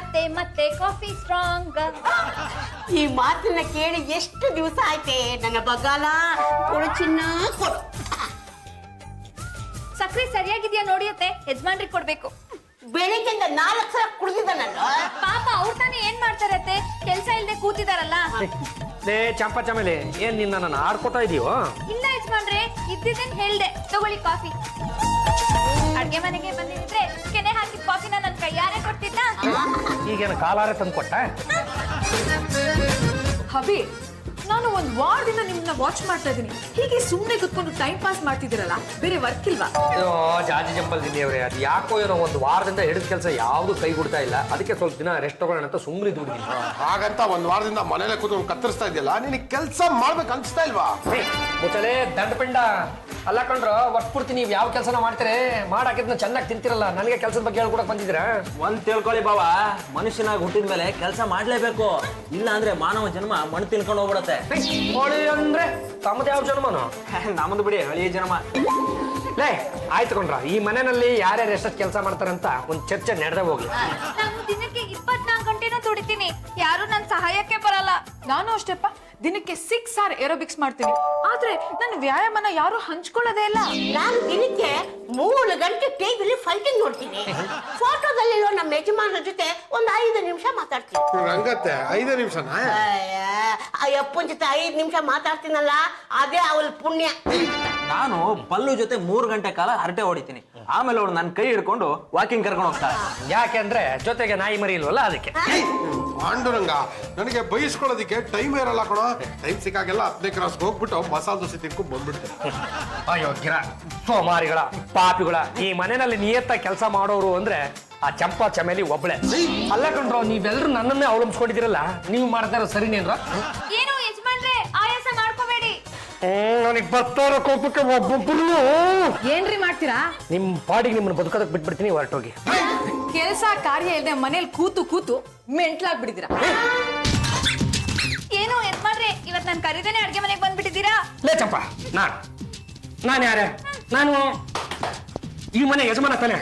ಮತ್ತೆ ಮತ್ತೆ coffee strong. ಈ ಮಾತನ್ನ ಕೇಳಿ ಎಷ್ಟು ದಿವಸ ಆಯ್ತೆ ನನ್ನ ಬಗಾಲ. ಕೊಡು ಚಿನ್ನ ಕೊಡು. ಸಕ್ರೆ ಸರಿಯಾಗಿದ್ಯಾ ನೋಡಿಯತ್ತೆ, ಯಜಮಾನ್ರಿಗೆ ಕೊಡ್ಬೇಕು. ಬೆಳಿಗ್ಗೆಯಿಂದ 4 ಸಲ ಕುಡ್ದಿದ್ದಾನಲ್ಲ. ಪಾಪ ಅವ್ರು ತಾನೇ ಏನ್ ಮಾಡ್ತಾರತ್ತೆ, ಕೆಲ್ಸ ಇಲ್ದೆ ಕೂತಿದಾರಲ್ಲ. ಲೇ ಚಂಪಾ ಚಮೇಲಿ, ಏನ್ ನಿನ್ನ ನಾನು ಆಡ್ಕೊತಾ ಇದೀವೋ? ಇಲ್ಲ ಯಜಮಾನ್ರೆ, ಇದ್ದಿದ್ದೇನ್ ಹೇಳ್ದೆ, ತಗೊಳ್ಳಿ ಕಾಫಿ. ಅಡ್ಗೆ ಮನೆಗೆ ಬಂದಿದ್ರೆ ಕೆನೆ ಹಾಕಿದ ಕಾಫಿನ ನನ್ ಕೈಯಾರೆ ಕೊಡ್ತಿದ್ದ. ಈಗೇನು ಕಾಲಾರೆ ತಂದು ಕೊಟ್ಟ? ಹಬಿ, ನಾನು ಒಂದ್ ವಾರದಿಂದ ನಿಮ್ಮನ್ನ ವಾಚ್ ಮಾಡ್ತಾ ಇದ್ದೀನಿ. ಹೀಗೆ ಸುಮ್ಮನೆ ಕುತ್ಕೊಂಡು ಟೈಮ್ ಪಾಸ್ ಮಾಡ್ತಿದ್ದೀರಲ್ಲ, ಬೇರೆ ವರ್ಕ್ ಇಲ್ವಾ? ಅಯ್ಯೋ ಜಾಜಿ ಜಂಪಲ್ ದಿನಿಯವ್ರೆ, ಅದು ಯಾಕೋ ಏನೋ ಒಂದು ವಾರದಿಂದ ಹಿಡಿದ ಕೆಲಸ ಯಾವ್ದು ಕೈ ಕೊಡ್ತಾ ಇಲ್ಲ. ಅದಕ್ಕೆ ಸ್ವಲ್ಪ ದಿನ ರೆಸ್ಟ್ ತಗೊಳ್ಳೋಣ ಅಂತ ಸುಮ್ಮನೆ ದುಡ್ಡಿದ್ದೀನಿ. ಹಾಗಂತ ಒಂದ್ ವಾರದಿಂದ ಮನೇಲೆ ಕೂತ್ಕೊಂಡು ಕತ್ತರಿಸ್ತಾ ಇದೆಯಲ್ಲ, ನಿನಗೆ ಕೆಲಸ ಮಾಡ್ಬೇಕು ಅನ್ಸ್ತಾ ಇಲ್ವಾ? ಮುಚ್ಚಲೆ ದಂಡಪಿಂಡ ಅಲ್ಲ ಕಂಡ್ರು, ಒಟ್ಪೂರ್ತಿ ನೀವು ಯಾವ ಕೆಲಸನ ಮಾಡ್ತೀರಿ, ಮಾಡಾಕಿದ್ನ ಚೆನ್ನಾಗಿ ತಿಂತಿರಲ್ಲ. ನನಗೆ ಕೆಲಸದ ಬಗ್ಗೆ ಹೇಳ್ಕೊಡಕ್ ಬಂದಿದ್ದೀರಾ? ಒಂದ್ ತಿಳ್ಕೊಳ್ಳಿ ಬಾವ, ಮನುಷ್ಯನಾಗಿ ಹುಟ್ಟಿದ ಮೇಲೆ ಕೆಲಸ ಮಾಡ್ಲೇಬೇಕು. ಇಲ್ಲ ಅಂದ್ರೆ ಮಾನವ ಜನ್ಮ ಮಣ್ಣು ತಿನ್ಕೊಂಡು ಹೋಗ್ಬಿಡತ್ತೆ. ಹೊಳಿ ಅಂದ್ರೆ ತಮ್ಮದು ಯಾವ ಜನ್ಮನು? ನಮ್ದು ಬಿಡಿ, ಹಳಿಯ ಜನ್ಮ. ಲೇ ಆಯ್ತು ಕೊಂಡ್ರ, ಈ ಮನೆಯಲ್ಲಿ ಯಾರ್ಯಾರು ಎಷ್ಟೊತ್ತು ಕೆಲಸ ಮಾಡ್ತಾರಂತ ಒಂದು ಚರ್ಚೆ ನಡೆದೇ ಹೋಗ್ಲಿ. ನಾನು ದಿನಕ್ಕೆ 24 ಗಂಟೆನೂ ದುಡಿತೀನಿ, ಯಾರು ನನ್ ಸಹಾಯಕ್ಕೆ ಬರಲ್ಲ. ನಾನು ಅಷ್ಟೇಪ್ಪ, ದಿನಕ್ಕೆ 6 hours ಏರೋಬಿಕ್ಸ್ ಮಾಡ್ತೀನಿ. ಆದ್ರೆ ನನ್ನ ವ್ಯಾಯಾಮನ ಯಾರು ಹಂಚ್ಕೊಳ್ಳೋದೇ ಇಲ್ಲ. ನಾನು ದಿನಕ್ಕೆ 3 ಗಂಟೆ ಟಿವಿಲಿ ಫೈಟಿಂಗ್ ನೋಡ್ತೀನಿ. ಫೋಟೋದಲ್ಲಿರೋ ನಮ್ಮ ಯಜಮಾನರ ಜೊತೆ ಒಂದು 5 ನಿಮಿಷ ಮಾತಾಡ್ತೀನಿ. ರಂಗತ್ತೆ 5 ನಿಮಿಷನಾ? ಅಪ್ಪನ ಜೊತೆ 5 ನಿಮಿಷ ಮಾತಾಡ್ತೀನಲ್ಲ, ಅದೇ ಅವಳ ಪುಣ್ಯ. ನಾನು ಬಲ್ಲು ಜೊತೆ 3 ಗಂಟೆ ಕಾಲ ಹರಟೆ ಹೊಡಿತೀನಿ. ಆಮೇಲೆ ಅವಳು ನನ್ನ ಕೈ ಹಿಡ್ಕೊಂಡು ವಾಕಿಂಗ್ ಕರ್ಕೊಂಡು ಹೋಗ್ತಾಳೆ. ಯಾಕೆಂದ್ರೆ ಜೊತೆಗೆ ನಾಯಿ ಮರಿ ಇಲ್ವಲ್ಲ, ಅದಕ್ಕೆ. ಪಾಂಡುರಂಗ, ನನಗೆ ಬಯಸ್ಕೊಳ್ಳೋದಿಕ್ಕೆ ಟೈಮ್ ಇರಲ್ಲ ಕಣೋ. ಟೈಮ್ ಸಿಕ್ಕಾಗೆಲ್ಲ 10ನೇ ಕ್ರಾಸ್ ಹೋಗ್ಬಿಟ್ಟು ಮಸಾಲ ದೋಸೆ ತಿನ್ಕೊಂಡು ಬಂದ್ಬಿಡ್ತೀನಿ. ಅಯೋಗ್ಯರ, ಸೋಮಾರಿಗಳ, ಪಾಪಿಗಳ, ಈ ಮನೆಯಲ್ಲಿ ನಿಯತ್ತ ಕೆಲಸ ಮಾಡೋರು ಅಂದ್ರೆ ಆ ಚಂಪಾ ಚಮೇಲಿ ಒಬ್ಳೆ. ಅಲ್ಲ ಕಂಡ್ರು, ನೀವೆಲ್ಲರೂ ನನ್ನನ್ನೇ ಅವಲಂಬಿಸ್ಕೊಂಡಿದ್ದೀರಲ್ಲ, ನೀವು ಮಾಡ್ತಾ ಇರೋ ಸರಿನೇನ್ರ? ಏನು ಯಜಮಾನ್ರೆ, ಆಯಾಸ ಮಾಡ್ಕೋಬೇಡಿ. ನನಗೆ ಬರ್ತಾರ ಕೋಪಕ್ಕೆ ಒಬ್ಬೊಬ್ಬರು ಏನ್ರಿ ಮಾಡ್ತೀರಾ? ನಿಮ್ ಪಾಡಿಗೆ ನಿಮ್ಮನ್ನ ಬದುಕೋದಕ್ಕೆ ಬಿಟ್ಬಿಡ್ತೀನಿ, ಹೊರಟೋಗಿ. ಕೆಲಸ ಕಾರ್ಯ ಇಲ್ಲದೆ ಮನೇಲಿ ಕೂತು ಕೂತು ಮೆಂಟ್ಲಾಗ್ಬಿಟ್ಟಿದ್ದೀರಾ. ಏನು ಯಜಮಾನ್ರೆ, ಇವತ್ ನನ್ ಕರೀದೇನೆ ಅಡ್ಗೆ ಮನೆಗೆ ಬಂದ್ಬಿಟ್ಟಿದ್ದೀರಾ? ಲೇ ಚಂಪಾ, ನಾನು ಯಾರೇ? ನಾನು ಈ ಮನೆ ಯಜಮಾನ ತಾನೆ.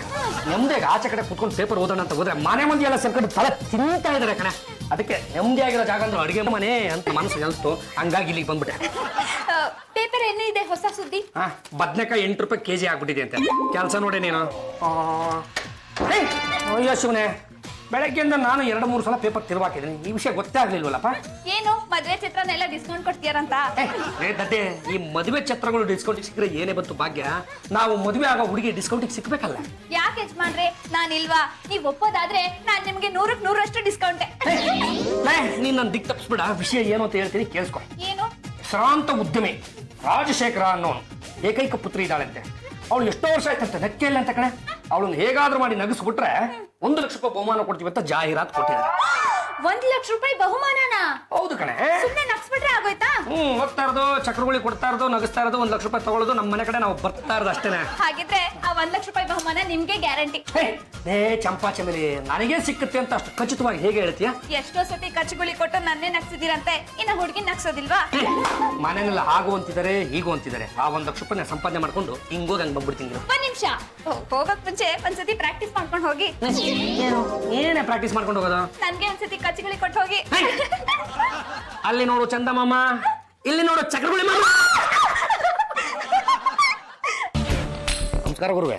ನೆಮ್ಮದಿಯಾಗಿ ಆಚೆ ಕಡೆ ಕುತ್ಕೊಂಡು ಪೇಪರ್ ಓದೋಣ ಅಂತ ಹೋದ್ರೆ ಮನೆ ಮಂದಿ ಎಲ್ಲ ಸೇರ್ಕೊಂಡು ತಲೆ ತಿಂತಾ ಇದಾರೆ ಕಣೆ. ಅದಕ್ಕೆ ನೆಮ್ಮದಿಯಾಗಿರೋ ಜಾಗ ಅಂದ್ರೆ ಅಡುಗೆ ಮನೆ ಅಂತ ಮನಸ್ಸು ಅನಿಸ್ತು, ಹಂಗಾಗಿ ಇಲ್ಲಿಗೆ ಬಂದ್ಬಿಟ್ಟೆ. ಪೇಪರ್ ಏನಿದೆ ಹೊಸ ಸುದ್ದಿ? ಬದ್ನೆಕಾಯಿ 8 ರೂಪಾಯಿ ಕೆಜಿ ಆಗ್ಬಿಟ್ಟಿದೆ ಅಂತ. ಕೆಲಸ ನೋಡಿ ನೀನು. ಅಯ್ಯೋ ಶಿವನೇ, ಬೆಳಗ್ಗೆಯಿಂದ ನಾನು 2-3 ಸಲ ಪೇಪರ್ ತಿರುವಾಕಿದ್ದೀನಿ. ಈ ವಿಷಯ ಗೊತ್ತೇ ಆಗ್ಲಿಲ್ವಲ್ಲಪ್ಪ. ಏನು ಮದ್ವೆ ಚಿತ್ರನೆಲ್ಲ ಡಿಸ್ಕೌಂಟ್ ಕೊಡ್ತೀರಂತ? ದಡ್ಡೆ, ಈ ಮದುವೆ ಛತ್ರಗಳು ಡಿಸ್ಕೌಂಟ್ ಸಿಕ್ಕರೆ ಏನೇ ಬಂತು ಭಾಗ್ಯ. ನಾವು ಮದುವೆ ಆಗೋ ಹುಡುಗಿ ಡಿಸ್ಕೌಂಟ್ ಸಿಕ್ಬೇಕಲ್ಲ. ಯಾಕೆ ಯಜಮಾನ್ರೆ, ನಾನಿಲ್ವಾ? ನೀವ್ ಒಪ್ಪೋದಾದ್ರೆ ನಾನ್ ನಿಮ್ಗೆ 100ಕ್ಕೆ 100ರಷ್ಟು ಡಿಸ್ಕೌಂಟೆ. ನೀನ್ ನನ್ನ ದಿಕ್ ತಪ್ಪಿಸ್ಬಿಡ. ವಿಷಯ ಏನು ಅಂತ ಹೇಳ್ತೀನಿ, ಕೇಳಿಸ್ಕೊ. ಏನು? ಶ್ರಾಂತ ಉದ್ಯಮಿ ರಾಜಶೇಖರ ಅನ್ನೋನು ಏಕೈಕ ಪುತ್ರಿ ಇದ್ದಾಳಂತೆ. ಅವಳು ಎಷ್ಟೋ ವರ್ಷ ಆಯ್ತಂತೆ ನಕ್ಕೆ ಇಲ್ಲ ಅಂತ ಕಣೆ. ಅವಳನ್ನ ಹೇಗಾದ್ರೂ ಮಾಡಿ ನಗಿಸ್ಬಿಟ್ರೆ 1 ಲಕ್ಷ ರೂಪಾಯಿ ಬಹುಮಾನ ಕೊಡ್ತೀವಿ ಅಂತ ಜಾಹೀರಾತು ಕೊಟ್ಟಿದ್ದಾರೆ. 1 ಲಕ್ಷ ರೂಪಾಯಿ ಬಹುಮಾನನ? ಹೌದು ಕಣೆ. ಸುಮ್ಮನೆ ನಗ್ಸ್ಬಿಟ್ರೆ ಆಗೋಯ್ತಾ? ಹೋಗ್ತಾ ಇರೋದು, ಚಕ್ರಗುಳಿ ಕೊಡ್ತಾ ಇರೋದು, ನಗಿಸ್ತಾ ಇರೋದು, 1 ಲಕ್ಷ ರೂಪಾಯಿ ತಗೊಳ್ಳೋದು, ನಮ್ಮ ಮನೆ ಕಡೆ ನಾವು ಬರ್ತಾ ಇರೋದು ಅಷ್ಟೇನೆ. ಹಾಗಿದ್ರೆ ಆ 1 ಲಕ್ಷ ರೂಪಾಯಿ ಬಹುಮಾನ ನಿಮ್ಗೆ ಗ್ಯಾರಂಟಿ. ಚಂಪಾ ಚಮೇಲಿ, ನನಗೆ ಸಿಕ್ಕುತ್ತೆ ಅಂತ ಅಷ್ಟು ಖಚಿತವಾಗಿ ಹೇಗೆ ಹೇಳ್ತೀಯ? ಎಷ್ಟೋ ಸತಿ ಖರ್ಚುಗುಳಿ ಕೊಟ್ಟು ನನ್ನೇ ನಗ್ಸಿದಿರಂತೆ, ಇನ್ನ ಹುಡುಗಿ ನಗ್ಸೋದಿಲ್ವಾ? ಮನೆಯಲ್ಲ ಹಾಗೂ ಅಂತಿದ್ದಾರೆ, ಹೀಗೂ ಅಂತಿದ್ದಾರೆ. ಆ 1 ಲಕ್ಷ ರೂಪಾಯಿ ಸಂಪಾದನೆ ಮಾಡ್ಕೊಂಡು ಹಿಂಗೋಗಿ ಹಂಗೆ ಬಂದ್ಬಿಡ್ತೀನಿ. 1 ನಿಮಿಷ, ಹೋಗಕ್ ಮುಂಚೆ ಒಂದ್ಸತಿ ಪ್ರಾಕ್ಟೀಸ್ ಮಾಡ್ಕೊಂಡು ಹೋಗಿ. ಏನೇ ಪ್ರಾಕ್ಟೀಸ್ ಮಾಡ್ಕೊಂಡು ಹೋಗೋದು? ನನ್ಗೆ ಒಂದ್ಸತಿ ಖರ್ಚುಗುಳಿ ಕೊಟ್ಟು ಹೋಗಿ. ಅಲ್ಲಿ ನೋಡು ಚಂದ ಮಾಮ, ಇಲ್ಲಿ ನೋಡು ಚಕ್ರಗುಳಿ ಮಾಮ. ನಮಸ್ಕಾರ ಗುರುವೆ.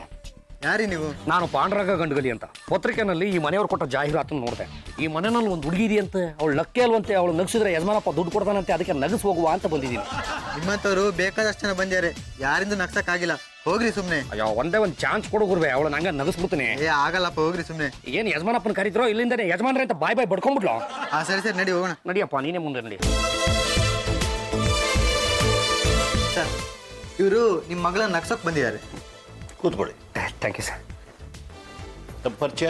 ಯಾರಿ ನೀವು? ನಾನು ಪಾಂಡುರಂಗ ಗಂಡುಗಲಿ ಅಂತ. ಪತ್ರಿಕೆನಲ್ಲಿ ಈ ಮನೆಯವ್ರು ಕೊಟ್ಟ ಜಾಹೀರಾತನ್ನು ನೋಡಿದೆ. ಈ ಮನೆಯಲ್ಲಿ ಒಂದು ಹುಡುಗಿ ಇದೆಯಂತೆ, ಅವಳು ಲಕ್ಕೆ ಅಲ್ವಂತೆ. ಅವಳು ನಗಿಸಿದ್ರೆ ಯಜಮಾನಪ್ಪ ದುಡ್ಡು ಕೊಡ್ತಾನಂತೆ, ಅದಕ್ಕೆ ನಗಿಸ್ ಹೋಗುವ ಅಂತ ಬಂದಿದ್ದೀನಿ. ನಿಮ್ಮಂತವ್ರು ಬೇಕಾದಷ್ಟು ಜನ ಬಂದ್ಯಾರೆ, ಯಾರಿಂದ ನಗ್ಸಕ್ಕಾಗಿಲ್ಲ. ಹೋಗ್ರಿ ಸುಮ್ನೆ. ಅಯ್ಯೋ, ಒಂದೇ ಒಂದು ಚಾನ್ಸ್ ಕೊಡು ಗುರುವೆ, ಅವಳು ನಂಗೆ ನಗಿಸ್ಬಿಡ್ತೀನಿ. ಆಗಲ್ಲಪ್ಪ, ಹೋಗ್ರಿ ಸುಮ್ನೆ. ಏನು ಯಜಮಾನಪ್ಪನ ಕರೀತ್ರೋ, ಇಲ್ಲಿಂದನೇ ಯಜಮಾನ್ರೆ ಅಂತ ಬಾಯ್ ಬಡ್ಕೊಂಡ್ಬಿಡ್ಲೋ. ಸರಿ ಸರಿ, ನಡಿ ಹೋಗೋಣ. ನಡಿಯಪ್ಪ, ನೀನೇ ಮುಂದೆ ನಡಿ. ಸರ್, ಇವರು ನಿಮ್ಮ ಮಗಳನ್ನ ನಗ್ಸೋಕ್ ಬಂದಿದ್ದಾರೆ. ಕೂತ್ಕೊಳ್ಳಿ. Thank you sir. ತಮ್ಮ ಪರಿಚಯ?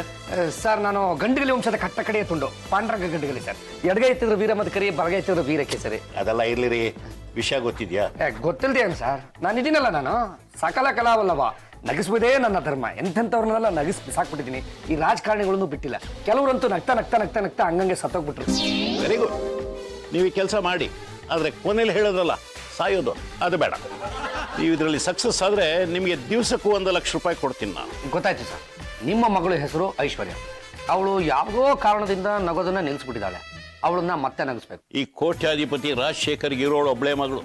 ಸರ್, ನಾನು ಗಂಡುಗಲಿ ವಂಶದ ಕಟ್ಟ ಕಡೆಯ ತುಂಡು ಪಾಂಡುರಂಗ ಗಂಡುಗಲಿ ಸರ್. ಎಡಗೈ ಎತ್ತಿದ್ರು ವೀರ ಮದಕರಿ, ಬಲಗೈ ಎತ್ತಿದ್ರು ವೀರಕ್ಕೆ ಸರಿ. ಅದೆಲ್ಲ ಇರ್ಲಿರಿ, ವಿಷಯ ಗೊತ್ತಿದ್ಯಾ? ಗೊತ್ತಿಲ್ದೇ ಏನು ಸರ್, ನಾನು ಇದೀನಲ್ಲ, ನಾನು ಸಕಲ ಕಲಾವಲ್ಲವ. ನಗಿಸುವುದೇ ನನ್ನ ಧರ್ಮ. ಎಂತೆಂಥವ್ರನ್ನೆಲ್ಲ ನಗಿಸ್ ಸಾಕ್ಬಿಟ್ಟಿದ್ದೀನಿ. ಈ ರಾಜಕಾರಣಿಗಳನ್ನು ಬಿಟ್ಟಿಲ್ಲ. ಕೆಲವರಂತೂ ನಗ್ತಾ ನಗ್ತಾ ನಗ್ತಾ ನಗ್ತಾ ಹಂಗಂಗೆ ಸತ್ತೋಗ್ಬಿಟ್ರು. Very good. ನೀವು ಈ ಕೆಲಸ ಮಾಡಿ, ಆದರೆ ಕೊನೆಯಲ್ಲಿ ಹೇಳೋದ್ರಲ್ಲ ಸಾಯೋದು, ಅದು ಬೇಡ. ನೀವು ಇದರಲ್ಲಿ ಸಕ್ಸಸ್ ಆದರೆ ನಿಮಗೆ ದಿವಸಕ್ಕೂ 1 ಲಕ್ಷ ರೂಪಾಯಿ ಕೊಡ್ತೀನಿ ನಾನು. ಗೊತ್ತಾಯ್ತು ಸರ್. ನಿಮ್ಮ ಮಗಳ ಹೆಸರು ಐಶ್ವರ್ಯ. ಅವಳು ಯಾವುದೋ ಕಾರಣದಿಂದ ನಗೋದನ್ನ ನಿಲ್ಲಿಸ್ಬಿಟ್ಟಿದ್ದಾಳೆ. ಅವಳನ್ನ ಮತ್ತೆ ನಗಿಸ್ಬೇಕು. ಈ ಕೋಟ್ಯಾಧಿಪತಿ ರಾಜಶೇಖರ್ಗೆ ಇರೋಳು ಒಬ್ಳೆ ಮಗಳು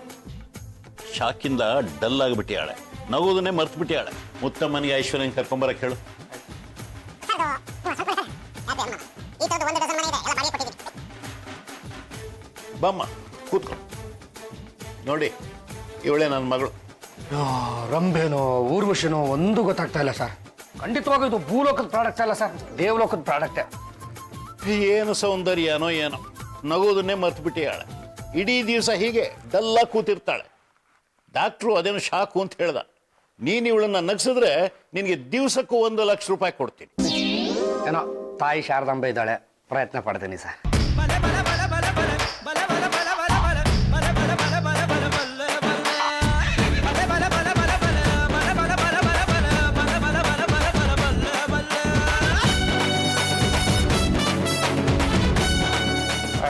ಶಾಕಿಂದ ಡಲ್ ಆಗಿಬಿಟ್ಟಿಯಾಳೆ, ನಗೋದನ್ನೇ ಮರ್ತು ಬಿಟ್ಟಿಯಾಳೆ. ಮುತ್ತಮ್ಮನಿಗೆ ಐಶ್ವರ್ಯನ್ ಕರ್ಕೊಂಬರಕ್ಕೆ ಹೇಳು. ಬಮ್ಮ ಕೂತ್ಕೊ. ನೋಡಿ, ಇವಳೇ ನನ್ನ ಮಗಳು. ರಂಭೆನೋ ಊರ್ವಶನೋ ಒಂದು ಗೊತ್ತಾಗ್ತಾ ಇಲ್ಲ ಸರ್. ಖಂಡಿತವಾಗಿ ಇದು ಭೂಲೋಕದ ಪ್ರಾಡಕ್ಟ್ ಅಲ್ಲ ಸರ್, ದೇವಲೋಕದ ಪ್ರಾಡಕ್ಟೇ. ಏನು ಸೌಂದರ್ಯನೋ ಏನೋ, ನಗೋದನ್ನೇ ಮರ್ತು ಬಿಟ್ಟಿಯಾಳೆ. ಇಡೀ ದಿವಸ ಹೀಗೆ ಡಲ್ಲ ಕೂತಿರ್ತಾಳೆ. ಡಾಕ್ಟ್ರು ಅದೇನು ಶಾಕು ಅಂತ ಹೇಳ್ದ. ನೀನು ಇವಳನ್ನ ನಗಿಸಿದ್ರೆ ನಿನಗೆ ದಿವಸಕ್ಕೂ 1 ಲಕ್ಷ ರೂಪಾಯಿ ಕೊಡ್ತೀನಿ. ಏನೋ ತಾಯಿ ಶಾರದಾಂಬೆ ಇದ್ದಾಳೆ, ಪ್ರಯತ್ನ ಪಡ್ತೀನಿ ಸರ್.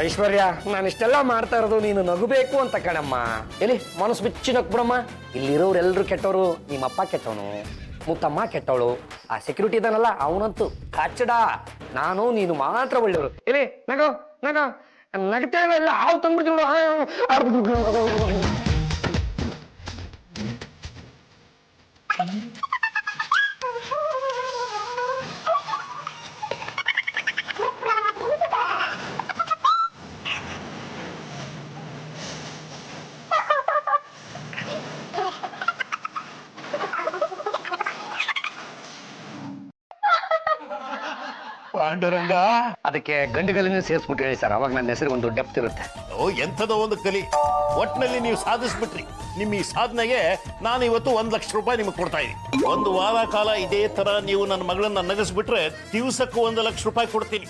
ಐಶ್ವರ್ಯ, ನಾನು ಇಷ್ಟೆಲ್ಲ ಮಾಡ್ತಾ ಇರೋದು ನೀನು ನಗಬೇಕು ಅಂತ ಕಣಮ್ಮ. ಎಲ್ಲಿ ಮನಸ್ಸು ಬಿಚ್ಚಿ ನಗ್ಬಿಡಮ್ಮ. ಇಲ್ಲಿರೋರೆಲ್ಲರೂ ಕೆಟ್ಟವರು. ನಿಮ್ಮಪ್ಪ ಕೆಟ್ಟವನು, ಮುತ್ತಮ್ಮ ಕೆಟ್ಟವಳು, ಆ ಸೆಕ್ಯೂರಿಟಿ ಇದಾನಲ್ಲ ಅವನಂತೂ ಕಚ್ಚಡ. ನಾನು ನೀನು ಮಾತ್ರ ಒಳ್ಳೆಯವರು. ಎಲ್ಲಿ ನಗೋ ನಗೋ, ನಗ್ತೇವೆಲ್ಲ ಹಾವು ತಂದ್ಬಿಡ್ತೀವಿ. ಪಾಂಡುರಂಗ, ಅದಕ್ಕೆ ಗಂಡುಗಲಿನ ಸೇರಿಸ್ಬಿಟ್ಟು ಹೇಳಿ ಸರ್, ಅವಾಗ ನನ್ನ ಹೆಸರಿಗೆ ಒಂದು ಡೆಪ್ತ್ ಇರುತ್ತೆ. ಓ ಎಂಥದೋ ಒಂದು ಕಲಿ. ಒಟ್ಟಿನಲ್ಲಿ ನೀವು ಸಾಧಿಸ್ಬಿಟ್ರಿ. ನಿಮ್ಮ ಈ ಸಾಧನೆಗೆ ನಾನು ಇವತ್ತು 1 ಲಕ್ಷ ರೂಪಾಯಿ ನಿಮಗೆ ಕೊಡ್ತಾ ಇದ್ದೀನಿ. 1 ವಾರ ಕಾಲ ಇದೇ ತರ ನೀವು ನನ್ನ ಮಗಳನ್ನ ನಗಿಸ್ಬಿಟ್ರೆ ದಿವಸಕ್ಕೂ 1 ಲಕ್ಷ ರೂಪಾಯಿ ಕೊಡ್ತೀನಿ.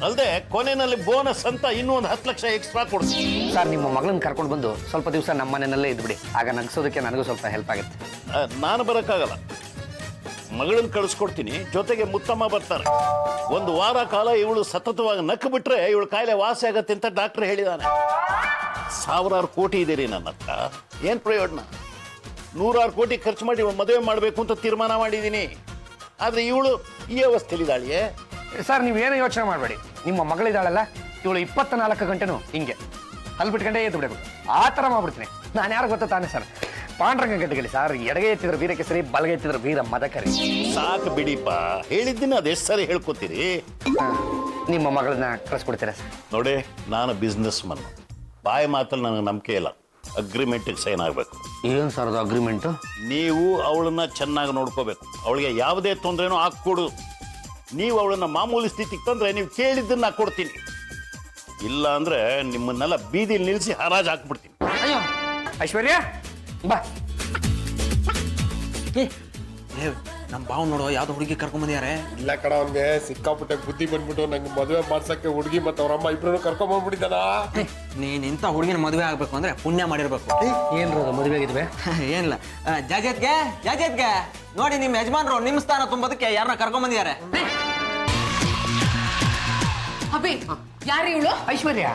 ಅಲ್ಲದೆ ಕೊನೆಯಲ್ಲಿ ಬೋನಸ್ ಅಂತ ಇನ್ನೂ ಒಂದು 10 ಲಕ್ಷ ಎಕ್ಸ್ಟ್ರಾ ಕೊಡ್ತೀನಿ. ಸರ್, ನಿಮ್ಮ ಮಗಳನ್ನ ಕರ್ಕೊಂಡು ಬಂದು ಸ್ವಲ್ಪ ದಿವಸ ನಮ್ಮ ಮನೆಯಲ್ಲೇ ಇದ್ಬಿಡಿ. ಆಗ ನಗಿಸೋದಕ್ಕೆ ನನಗೂ ಸ್ವಲ್ಪ ಹೆಲ್ಪ್ ಆಗುತ್ತೆ. ನಾನು ಬರೋಕ್ಕಾಗಲ್ಲ, ಮಗಳನ್ನ ಕಳಿಸ್ಕೊಡ್ತೀನಿ. ಜೊತೆಗೆ ಮುತ್ತಮ್ಮ ಬರ್ತಾರೆ. 1 ವಾರ ಕಾಲ ಇವಳು ಸತತವಾಗಿ ನಕ್ಕು ಬಿಟ್ರೆ ಇವಳು ಕಾಯಿಲೆ ವಾಸಿ ಆಗತ್ತೆ ಅಂತ ಡಾಕ್ಟರ್ ಹೇಳಿದಾನೆ. 1000 ಕೋಟಿ ಇದೀರಿ ನನ್ನ ಹತ್ರ, ಏನ್ ಪ್ರಯೋಜನ? 100 ಕೋಟಿ ಖರ್ಚು ಮಾಡಿ ಇವಳು ಮದುವೆ ಮಾಡಬೇಕು ಅಂತ ತೀರ್ಮಾನ ಮಾಡಿದ್ದೀನಿ. ಆದ್ರೆ ಇವಳು ಈ ಅವಸ್ಥೆಲಿದ್ದಾಳಿಯೇ. ಸರ್, ನೀವೇನು ಯೋಚನೆ ಮಾಡಬೇಡಿ. ನಿಮ್ಮ ಮಗಳಿದ್ದಾಳಲ್ಲ, ಇವಳು 24 ಗಂಟೆನೂ ಹಿಂಗೆ ಅಲ್ಲಿ ಬಿಟ್ಕೊಂಡೇ ಎದ್ದು ಬಿಡಬೇಕು. ಆ ಥರ ಮಾಡ್ಬಿಡ್ತೀನಿ. ನಾನು ಯಾರು ಗೊತ್ತಾ ತಾನೇ ಸರ್, ಪಾಂಡ್ರಂಗ ಗಡ್ಡಗಲಿ ಸರ್. ಎಡಗೆ ಎತ್ತಿದ್ರೆ ವೀರಕ್ಕೆ ಸರಿ, ಬಲಗೆ ಎತ್ತಿದ್ರೆ ವೀರ ಮದಕರಿ. ಸಾಕು ಬಿಡಿಪ್ಪ, ಹೇಳಿದ್ದೀನಿ ಅದೆಷ್ಟು ಸರಿ ಹೇಳ್ಕೊತೀರಿ. ನಿಮ್ಮ ಮಗಳನ್ನ ಕಳಿಸ್ಕೊಡ್ತೀರಾ ಸರ್? ನೋಡಿ, ನಾನು ಬಿಸ್ನೆಸ್ ಮನ್. ಬಾಯಿ ಮಾತಲ್ಲಿ ನನಗೆ ನಂಬಿಕೆ ಇಲ್ಲ. ಅಗ್ರಿಮೆಂಟಿಗೆ ಸೈನ್ ಆಗಬೇಕು. ಏನು ಸರ್ ಅದು ಅಗ್ರಿಮೆಂಟು? ನೀವು ಅವಳನ್ನ ಚೆನ್ನಾಗಿ ನೋಡ್ಕೋಬೇಕು. ಅವಳಿಗೆ ಯಾವುದೇ ತೊಂದರೆನೂ ಹಾಕ್ಕೊಡು. ನೀವು ಅವಳನ್ನ ಮಾಮೂಲಿ ಸ್ಥಿತಿಗೆ ತಂದ್ರೆ ನೀವು ಕೇಳಿದ್ದನ್ನ ಕೊಡ್ತೀನಿ. ಇಲ್ಲ ಅಂದ್ರೆ ನಿಮ್ಮನ್ನೆಲ್ಲ ಬೀದಿಲಿ ನಿಲ್ಲಿಸಿ ಹರಾಜ್ ಹಾಕ್ಬಿಡ್ತೀನಿ. ಅಯ್ಯೋ ಐಶ್ವರ್ಯ, ಬಾ. ನಮ್ಮ ಬಾವ್ ನೋಡೋ ಯಾವ್ದೋ ಹುಡುಗಿ ಕರ್ಕೊಂಡ್ ಬಂದಿದ್ದಾರೆ. ಇಲ್ಲ ಕಣ, ಅವ್ನಿಗೆ ಸಿಕ್ಕಾಪಟ್ಟೆ ಬುದ್ಧಿ ಬಂದ್ಬಿಟ್ಟು ನಂಗೆ ಮದುವೆ ಮಾಡ್ಸಕ್ಕೆ ಹುಡುಗಿ ಮತ್ತೆ ಅವ್ರಮ್ಮ ಇಬ್ರು ಕರ್ಕೊಂಡ್ ಬಂದ್ಬಿಟ್ಟಿದ್ದಾನ. ನೀನ್ ಇಂಥ ಹುಡುಗಿನ ಮದುವೆ ಆಗ್ಬೇಕು ಅಂದ್ರೆ ಪುಣ್ಯ ಮಾಡಿರ್ಬೇಕು. ಏನ್ರ ಮದುವೆ ಆಗಿದ್ವಿ? ಏನಿಲ್ಲ, ಜಾಜೇತ್ಗೆ ನೋಡಿ, ನಿಮ್ಮ ಯಜಮಾನ್ರು ನಿಮ್ಮ ಸ್ಥಾನ ತುಂಬೋದಕ್ಕೆ ಯಾರನ್ನ ಕರ್ಕೊಂಡ್ ಬಂದಿದ್ದಾರೆ. ಅಬೇ, ಯಾರು ಇವಳು? ಐಶ್ವರ್ಯ.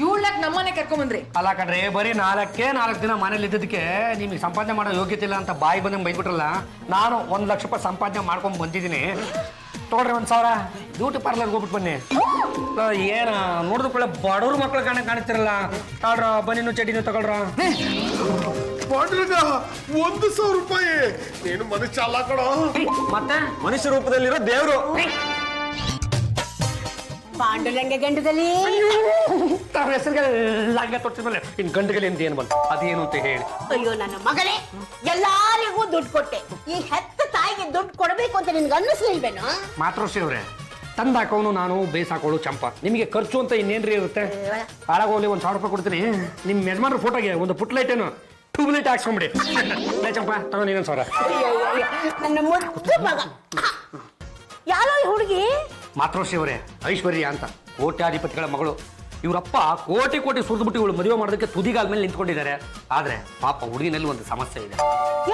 ಇವಳಕ್ ನಮ್ಮನೆ ಕರ್ಕೊಂಬಂದ್ರಿ? ಅಲ್ಲ ಕಣ್ರಿ, ಬರೀ 4 ದಿನ ಮನೇಲಿ ಇದ್ದದಕ್ಕೆ ನಿಮಗೆ ಸಂಪಾದನೆ ಮಾಡೋ ಯೋಗ್ಯತೆ ಇಲ್ಲ ಅಂತ ಬಾಯಿ ಬಂದಂಗೆ ಬೈದ್ಬಿಟ್ರಲ್ಲ. ನಾನು 1 ಲಕ್ಷ ರೂಪಾಯಿ ಸಂಪಾದನೆ ಮಾಡ್ಕೊಂಡು ಬಂದಿದ್ದೀನಿ. ತೊಗೊಳ್ರಿ 1000 ಬ್ಯೂಟಿ ಪಾರ್ಲರ್ಗೆ ಹೋಗ್ಬಿಟ್ಟು ಬನ್ನಿ. ಏನ ನೋಡಿದ ಕೂಡ ಬಡವ್ರ ಮಕ್ಳು ಕಾಣಿಸ್ತಿರಲ್ಲ. ತಾಳ್ರ ಬನ್ನಿನು ಚಟಿನೂ ತಗೊಳ್ರ. ಪಾಂಡುರಂಗ, 1,000 ರೂಪಾಯಿ. ನೀನು ಮನುಷ್ಯ ಅಲ್ಲ ಕಣೋ. ಮತ್ತೆ ಮನುಷ್ಯ ರೂಪದಲ್ಲಿರೋ ದೇವ್ರು. ಪಾಂಡುರಂಗ ಗಂಡದಲ್ಲಿ ತಾವ್ ಹೆಸರಿಗೆ ಲಂಗ ತೊಟ್ಟಿದ್ಮೇಲೆ ಇನ್ ಗಂಡುಗಲಿ ಅಂತ ಏನು ಬಂತು, ಅದೇನು ಅಂತ ಹೇಳಿ. ಅಯ್ಯೋ ನನ್ನ ಮಗಳೇ, ಎಲ್ಲಾರಿಗೂ ದುಡ್ಡು ಕೊಟ್ಟೆ. ಈ ಹೆತ್ತ ತಾಯಿಗೆ ದುಡ್ಡು ಕೊಡಬೇಕು ಅಂತ ನಿನ್ಗೆ ಅನ್ನಿಸ್ಲಿಲ್ವೇನೋ? ಮಾತೃಶ್ರೀ ಅವ್ರೆ, ತಂದಾಕೋನು ನಾನು, ಬೇಸಾಕೋಳು ಚಂಪ. ನಿಮಗೆ ಖರ್ಚು ಅಂತ ಇನ್ನೇನ್ರಿ ಇರುತ್ತೆ? ಹಾಳಾಗೋಲಿ 1,000 ರೂಪಾಯಿ ಕೊಡ್ತೀನಿ. ನಿಮ್ಮ ಯಜಮಾನ್ರ ಫೋಟೋಗೆ ಒಂದು ಪುಟ್ಲೈಟ್ ಏನು ಟ್ಯೂಬ್ಲೈಟ್ ಹಾಕ್ಸ್ಕೊಂಬಿಡಿ. ಚಂಪ ತಗೊಂಡು ಇನ್ನೊಂದು 1000. ನನ್ನ ಮುದ್ದು ಮಗ. ಯಾರೋ ಈ ಹುಡುಗಿ? ಮಾತೃಶ್ರೀ ಅವರೇ, ಐಶ್ವರ್ಯ ಅಂತ, ಕೋಟ್ಯಾಧಿಪತಿಗಳ ಮಗಳು. ಇವರಪ್ಪ ಕೋಟಿ ಸುರಿದ್ಬಿಟ್ಟು ಇವಳು ಮದುವೆ ಮಾಡೋದಕ್ಕೆ ತುದಿಗಾಲ ಮೇಲೆ ನಿಂತ್ಕೊಂಡಿದ್ದಾರೆ. ಆದ್ರೆ ಪಾಪ ಹುಡುಗಿನಲ್ಲಿ ಒಂದು ಸಮಸ್ಯೆ ಇದೆ.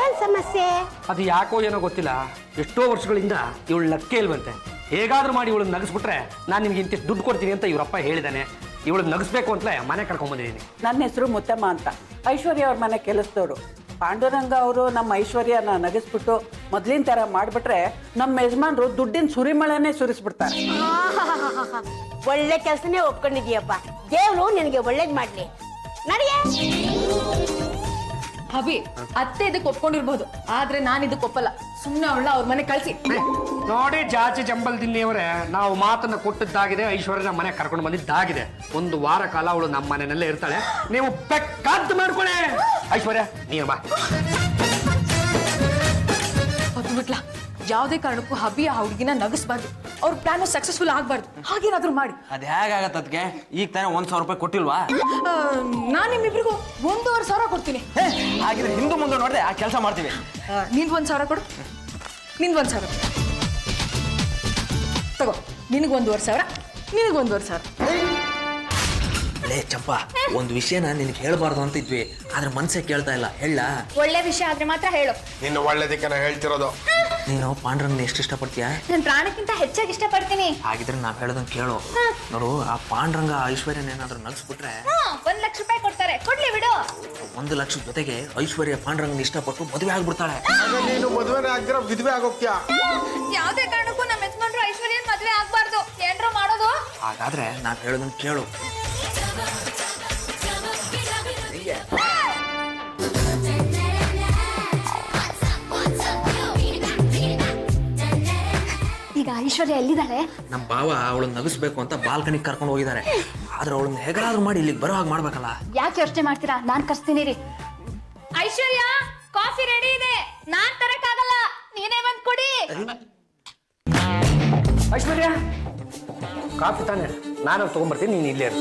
ಏನ್ ಸಮಸ್ಯೆ? ಅದು ಯಾಕೋ ಏನೋ ಗೊತ್ತಿಲ್ಲ, ಎಷ್ಟೋ ವರ್ಷಗಳಿಂದ ಇವಳು ಲಕ್ಕೆ ಇಲ್ವಂತೆ. ಹೇಗಾದ್ರೂ ಮಾಡಿ ಇವಳನ್ನ ನಗಿಸ್ಬಿಟ್ರೆ ನಾನು ನಿಮ್ಗೆ ಇಂತಿಷ್ಟು ದುಡ್ಡು ಕೊಡ್ತೀನಿ ಅಂತ ಇವರಪ್ಪ ಹೇಳಿದಾನೆ. ಇವಳನ್ನ ನಗಿಸ್ಬೇಕು ಅಂತಲೇ ಮನೆ ಕರ್ಕೊಂಡ್ ಬಂದಿದ್ದೀನಿ. ನನ್ನ ಹೆಸರು ಮುತ್ತಮ್ಮ ಅಂತ, ಐಶ್ವರ್ಯ ಅವ್ರ ಮನೆ ಕೆಲಸದವರು. ಪಾಂಡುರಂಗ ಅವರು ನಮ್ಮ ಐಶ್ವರ್ಯನ ನಗಿಸ್ಬಿಟ್ಟು ಮೊದ್ಲಿನ ತರ ಮಾಡ್ಬಿಟ್ರೆ ನಮ್ಮ ಯಜಮಾನ್ರು ದುಡ್ಡಿನ ಸುರಿಮಳೆನೇ ಸುರಿಸ್ಬಿಡ್ತಾರೆ. ಒಳ್ಳೆ ಕೆಲಸನೇ ಒಪ್ಕೊಂಡಿದೀಯಪ್ಪ. ದೇವ್ರು ನಿನಗೆ ಒಳ್ಳೇದ್ ಮಾಡ್ಲಿ. ನಡಿಯೇ. ಅಭಿ ಅತ್ತೆ ಇದಕ್ಕೆ ಒಪ್ಕೊಂಡಿರ್ಬೋದು, ಆದ್ರೆ ನಾನು ಇದಕ್ಕೆ ಒಪ್ಪಲ್ಲ. ಸುಮ್ಮನೆ ಅವಳ ಅವ್ರ ಮನೆ ಕಳ್ಸಿ. ನೋಡಿ ಜಾಜಿ ಜಂಬಲ್ದಿನ್ನಿಯವರೇ, ನಾವು ಮಾತನ್ನ ಕೊಟ್ಟಿದ್ದಾಗಿದೆ, ಐಶ್ವರ್ಯನ ಮನೆ ಕರ್ಕೊಂಡು ಬಂದಿದ್ದಾಗಿದೆ. 1 ವಾರ ಕಾಲ ಅವಳು ನಮ್ಮ ಮನೆಯಲ್ಲೇ ಇರ್ತಾಳೆ. ನೀವು ಬೆಕ್ಕಾದ್ದು ಮಾಡ್ಕೊಳ್ಳಿ. ಐಶ್ವರ್ಯ ನೀನು ಬಾ. ಅದು ಬಿಟ್ಲ, ಯಾವುದೇ ಕಾರಣಕ್ಕೂ ಹಬಿ ಆ ಹುಡುಗಿನ ನಗಿಸ್ಬಾರ್ದು. ಅವ್ರ ಪ್ಲಾನ್ ಸಕ್ಸಸ್ಫುಲ್ ಆಗ್ಬಾರ್ದು. ಹಾಗೇನಾದ್ರೂ ಮಾಡಿ. ಅದ್ ಹೇಗಾಗತ್ತ ಅದಕ್ಕೆ? ಈಗ ತಾನೇ 1,000 ರೂಪಾಯಿ ಕೊಟ್ಟಿಲ್ವಾ? ನಾನು ನಿಮ್ಮಿಬ್ರಿಗೂ 1,500 ಕೊಡ್ತೀನಿ. ಹಾಗಿದ್ರೆ ಹಿಂದೆ ಮುಂದೆ ನೋಡ್ದೆ ಆ ಕೆಲಸ ಮಾಡ್ತೀವಿ. ನಿಂದು 1,000 ಕೊಡು, ನಿಂದು 1,000 ತಗೋ. ನಿನಗೆ 1,500, ನಿನಗೆ 1,500. ಲೇ ಚಂಪಾ, ಒಂದು ವಿಷಯನ ನಿನಗೆ ಹೇಳ್ಬಾರ್ದು ಅಂತ ಇದ್ವಿ, ಆದ್ರೆ ಮನ್ಸೇ ಕೇಳ್ತಾ ಇಲ್ಲ. ಹೇಳ. ಒಳ್ಳೆ ವಿಷಯ ಆದ್ರೆ ಮಾತ್ರ ಹೇಳು. ನಿನ್ನ ಒಳ್ಳೇದಕ್ಕೆ ನಾ ಹೇಳ್ತಿರೋದು. ನೀನು ಪಾಂಡ್ರಂಗನ ಎಷ್ಟು ಇಷ್ಟಪಡ್ತೀಯ? ನಾನು ಪ್ರಾಣಕ್ಕಿಂತ ಹೆಚ್ಚಾಗಿ ಇಷ್ಟಪಡ್ತೀನಿ. ಹಾಗಿದ್ರೆ ನಾವ್ ಹೇಳೋದನ್ನ ಕೇಳು. ನೋಡು, ಆ ಪಾಂಡ್ರಂಗ ಐಶ್ವರ್ಯನ ಏನಾದ್ರು ನಗಿಸ್ಬಿಟ್ರೆ 1 ಲಕ್ಷ ರೂಪಾಯಿ ಕೊಡ್ತಾರೆ. ಕೊಡ್ಲಿ ಬಿಡು. 1 ಲಕ್ಷ ಜೊತೆಗೆ ಐಶ್ವರ್ಯ ಪಾಂಡ್ರಂಗನ ಇಷ್ಟಪಟ್ಟು ಮದುವೆ ಆಗ್ಬಿಡ್ತಾಳೆ. ಆಗ ನೀನು ಮದುವೆನೇ ಆಗ್ದಿರ ವಿಧವೆ ಆಗೋಗ್ತೀಯ. ಯಾವುದೇ ಕಾರಣಕ್ಕೂ ನಮ್ಮ ಯಜಮಾನ್ರು ಐಶ್ವರ್ಯನ್ ಮದ್ವೆ ಆಗ್ಬಾರ್ದು. ಏನ್ರ ಮಾಡೋದು? ಹಾಗಾದ್ರೆ ನಾವ್ ಹೇಳೋದನ್ನ ಕೇಳು. ಈಗ ಐಶ್ವರ್ಯ ಎಲ್ಲಿದ್ದಾಳೆ? ನಮ್ಮ ಬಾವ ಅವಳನ್ನ ನಗಿಸ್ಬೇಕು ಅಂತ ಬಾಲ್ಕನಿಗೆ ಕರ್ಕೊಂಡು ಹೋಗಿದ್ದಾರೆ. ಆದ್ರೆ ಅವಳನ್ನ ಹೇಗಾದ್ರೂ ಮಾಡಿ ಇಲ್ಲಿಗೆ ಬರೋ ಹಾಗೆ ಮಾಡ್ಬೇಕಲ್ಲ. ಯಾಕೆ ಯೋಚನೆ ಮಾಡ್ತೀರಾ? ನಾನ್ ಕರ್ಸ್ತೀನಿ ರೀ. ಐಶ್ವರ್ಯ, ಕಾಫಿ ರೆಡಿ ಇದೆ. ನಾನ್ ತರಕ್ಕಾಗಲ್ಲ, ನೀನೇ ಬಂದ್ ಕೊಡಿ. ಐಶ್ವರ್ಯ ಕಾಫಿ ತಾನೆ, ನಾನು ತಗೊಂಡ್ಬರ್ತೀನಿ, ನೀನು ಇಲ್ಲೇ ಇರು.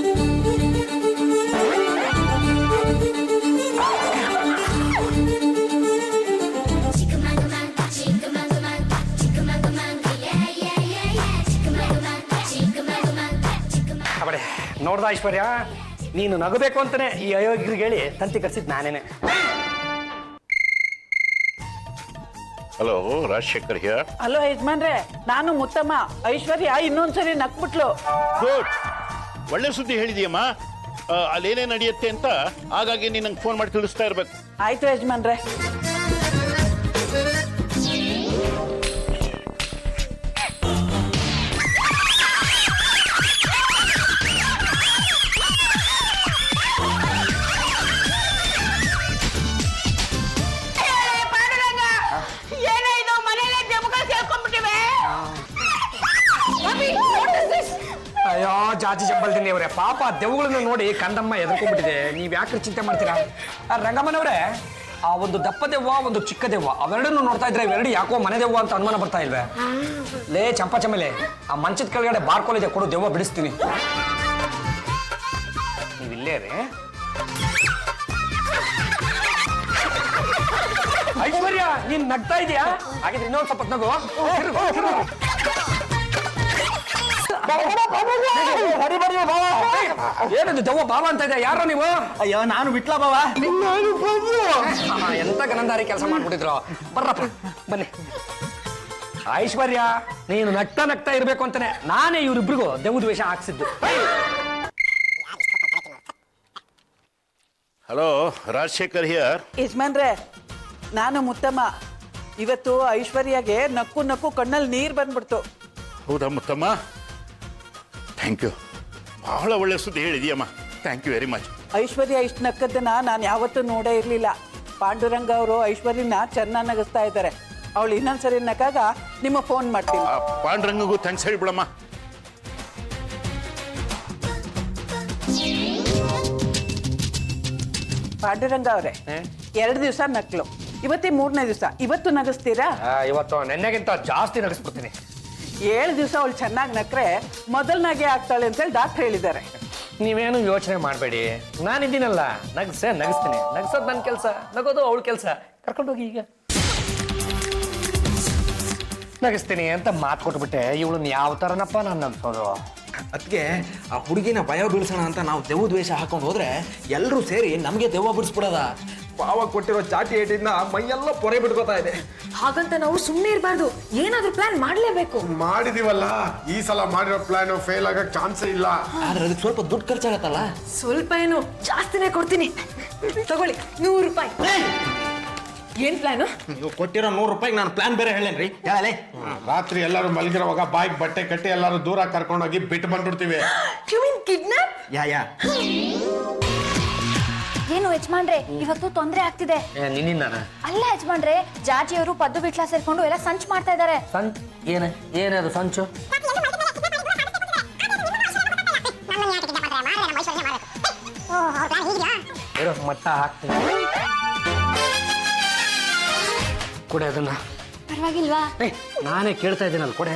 ಅವಡೆ ನೋಡ್ದ ಐಶ್ವರ್ಯ, ನೀನು ನಗಬೇಕು ಅಂತಾನೆ ಈ ಅಯೋಗ್ಯರಿಗೆ ಹೇಳಿ ತಂತಿ ಕರ್ಸಿದ್ ನಾನೇನೆ. Hello, Rajashekhar here. ಹಲೋ ಯಜಮಾನ್ರೆ, ನಾನು ಮುತ್ತಮ್ಮ. ಐಶ್ವರ್ಯ ಇನ್ನೊಂದ್ಸರಿ ನಕ್ಬಿಟ್ಲು. ಗುಡ್, ಒಳ್ಳೆ ಸುದ್ದಿ ಹೇಳಿದೀಯಮ್ಮ. ಅಲ್ಲೇನೇ ನಡೆಯುತ್ತೆ ಅಂತ ಹಾಗಾಗಿ ನೀನು ನಂಗೆ ಫೋನ್ ಮಾಡಿ ತಿಳಿಸ್ತಾ ಇರ್ಬೇಕು. ಆಯ್ತು ಯಜಮಾನ್ರೆ. ಏನೇ ಇದು, ಮನೇಲೆ ಜಮುಗ ಸೇರ್ಕೊಂಡ್ಬಿಟ್ಟಿವೆ. ಅಯ್ಯೋ ಜಾಜಿ ಜಂಬಲ್ದಿನಿ ಅವರೇ, ಪಾಪ ದೆವ್ಗಳನ್ನ ನೋಡಿ ಕಂದಮ್ಮ ಎದುರ್ಕೊಂಡ್ಬಿಟ್ಟಿದೆ. ನೀವ್ ಯಾಕೆ ಚಿಂತೆ ಮಾಡ್ತೀರಾ? ರಂಗಮ್ಮನವ್ರೆ, ಆ ಒಂದು ದಪ್ಪ ದೆವ್ವ, ಒಂದು ಚಿಕ್ಕ ದೆವ್ವ, ಅವೆರಡನ್ನು ನೋಡ್ತಾ ಇದ್ರೆ ಇವೆರಡು ಯಾಕೋ ಮನೆ ದೆವ್ವ ಅಂತ ಅನುಮಾನ ಬರ್ತಾ ಇಲ್ವೇ? ಲೇ ಚಂಪಾ ಚಮೇಲೆ, ಆ ಮಂಚದ ಕೆಳಗಡೆ ಬಾರ್ಕೋಲಿದೆ, ಕೊಡು, ದೆವ್ವ ಬಿಡಿಸ್ತೀನಿ. ನೀವಿಲ್ಲೇ ರೀ. ಐಶ್ವರ್ಯ, ನೀನ್ ನಗ್ತಾ ಇದೀಯಾ? ಹಾಗಿದ್ರೆ ಇನ್ನೊಂದ್ ಸ್ವಲ್ಪ ನಗು. ಏನದು ದೆವ್ವ ಬಾವ ಅಂತ ಇದೆ? ಯಾರೋ ನೀವು? ಅಯ್ಯೋ, ನಾನು ಬಿಟ್ಲಾ ಬಾವ. ಎಂತ ಗನಂದಾರಿ ಕೆಲಸ ಮಾಡ್ಬಿಟ್ಟಿದ್ರು. ಬರ್ರಪ್ಪ, ಬನ್ನಿ. ಐಶ್ವರ್ಯ, ನೀನು ನಗ್ತಾ ನಗ್ತಾ ಇರ್ಬೇಕು ಅಂತಾನೆ ನಾನೇ ಇವ್ರಿಬ್ರಿಗೂ ದೆವ್ವದ ವೇಷ ಹಾಕ್ಸಿದ್ದು. Hello, Rajashekhar here. ಯಜಮಾನ್ರೆ, ನಾನು ಮುತ್ತಮ್ಮ. ಇವತ್ತು ಐಶ್ವರ್ಯಗೆ ನಕ್ಕು ನಕ್ಕು ಕಣ್ಣಲ್ಲಿ ನೀರು ಬಂದ್ಬಿಡ್ತು. ಹೌದಾ ಮುತ್ತಮ್ಮ? ಥ್ಯಾಂಕ್ ಯು, ಬಹಳ ಒಳ್ಳೆ ಸುದ್ದಿ ಹೇಳಿದೀಯಮ್ಮ. Thank you very much. Aishwarya ಇಷ್ಟು ನಕ್ಕದನ್ನ ನಾನು ಯಾವತ್ತೂ ನೋಡೇ ಇರಲಿಲ್ಲ. ಪಾಂಡುರಂಗ ಅವರು ಐಶ್ವರ್ಯನ ಚೆನ್ನಾಗಿ ನಗಿಸ್ತಾ ಇದ್ದಾರೆ. ಅವಳು ಇನ್ನೊಂದ್ಸರಿ ನಗಾಗ ನಿಮ್ಮ ಫೋನ್ ಮಾಡ್ತೀನಿ. ಆ ಪಾಂಡ್ರಂಗಗೂ ಥ್ಯಾಂಕ್ಸ್ ಹೇಳಿಬಿಡಮ್ಮ. ಪಾಂಡುರಂಗ ಅವರೇ, 2 ದಿವಸ ನಕ್ಲು, ಇವತ್ತೇ 3ನೇ ದಿವಸ. ಇವತ್ತು ನಗಿಸ್ತೀರಾ? ಇವತ್ತು ನೆನ್ನೆಗಿಂತ ಜಾಸ್ತಿ ನಗಿಸ್ಬಿಡ್ತೀನಿ. 7 ದಿವಸ ಅವಳು ಚೆನ್ನಾಗಿ ನಕ್ರೆ ಮೊದಲನಾಗೆ ಆಗ್ತಾಳೆ ಅಂತೇಳಿ ಡಾಕ್ಟರ್ ಹೇಳಿದ್ದಾರೆ. ನೀವೇನು ಯೋಚನೆ ಮಾಡಬೇಡಿ, ನಾನಿದ್ದೀನಲ್ಲ, ನಗಿಸ್ತೀನಿ. ನಗಿಸೋದು ನನ್ನ ಕೆಲಸ, ನಗೋದು ಅವಳ ಕೆಲಸ. ಕರ್ಕೊಂಡೋಗಿ ಈಗ ನಗಿಸ್ತೀನಿ ಅಂತ ಮಾತು ಕೊಟ್ಬಿಟ್ಟೆ. ಇವಳನ್ನ ಯಾವ ಥರನಪ್ಪ ನಾನು ನಗಿಸೋದು? ಅದಕ್ಕೆ ಆ ಹುಡುಗಿನ ಭಯ ಬೀಳ್ಸೋಣ ಅಂತ ನಾವು ದೆವ್ವದ ವೇಷ ಹಾಕೊಂಡು ಹೋದ್ರೆ ಎಲ್ಲರೂ ಸೇರಿ ನಮಗೆ ದೆವ್ವ ಬಿಡಿಸ್ಬಿಡೋದ. ಪಾವ ಕೊಟ್ಟಿರೋ ಚಾಟಿ ಏಟಿಂದ ಮೈಯೆಲ್ಲ ಪೊರೆ ಬಿಡ್ಕೋತಾ ಇದೆ. ಹಾಗಂತ ನಾವು ಸುಮ್ಮನೆ ಇರಬಾರ್ದು, ಏನಾದ್ರೂ ಪ್ಲಾನ್ ಮಾಡ್ಲೇಬೇಕು. ಮಾಡಿದೀವಲ್ಲ, ಈ ಸಲ ಮಾಡಿರೋ ಪ್ಲಾನ್ ಫೇಲ್ ಆಗಕ್ ಚಾನ್ಸೇ ಇಲ್ಲ. ಆದ್ರೆ ಅದಕ್ಕೆ ಸ್ವಲ್ಪ ದುಡ್ಡು ಖರ್ಚಾಗತ್ತಲ್ಲ. ಸ್ವಲ್ಪ ಏನು ಜಾಸ್ತಿನೇ ಕೊಡ್ತೀನಿ. ತಗೊಳ್ಳಿ, 100 ರೂಪಾಯಿ. ಏನ್ ಪ್ಲಾನು? ನೀವು ಕೊಟ್ಟಿರೋ 100 ರೂಪಾಯಿಗೆ ನಾನು ಪ್ಲಾನ್ ಬೇರೆ ಹೇಳೇನ್ರಿ. ಹೇಳಲೇ ರಾತ್ರಿ ಎಲ್ಲರೂ ಮಲಗಿರೋವಾಗ ಬಾಯಿಗೆ ಬಟ್ಟೆ ಕಟ್ಟಿ ಎಲ್ಲರೂ ದೂರ ಕರ್ಕೊಂಡೋಗಿ ಬಿಟ್ಟು ಬಂದ್ಬಿಡ್ತೀವಿ. You mean kidnap? ಯಾ ಏನು ಯಜಮಾನ್ರೆ ಇವತ್ತು ತೊಂದ್ರೆ ಆಗ್ತಿದೆ. ನಿನ್ನಿಂದ ಅಲ್ಲ ಯಜಮಾನ್ರೆ, ಜಾಜಿ ಅವರು ಪದ್ದು ಬಿಟ್ಲ ಸೇರ್ಕೊಂಡು ಎಲ್ಲ ಸಂಚು ಮಾಡ್ತಾ ಇದಾರೆ. ಸಂಚ್ ಏನದು ಸಂಚು? ಮಟ್ಟ ಹಾಕ್ತೀನಿ ಕೊಡೆ ಅದನ್ನ. ಪರವಾಗಿಲ್ವಾ? ನಾನೇ ಕೇಳ್ತಾ ಇದ್ದೀನಲ್ಲ ಕೊಡೆ.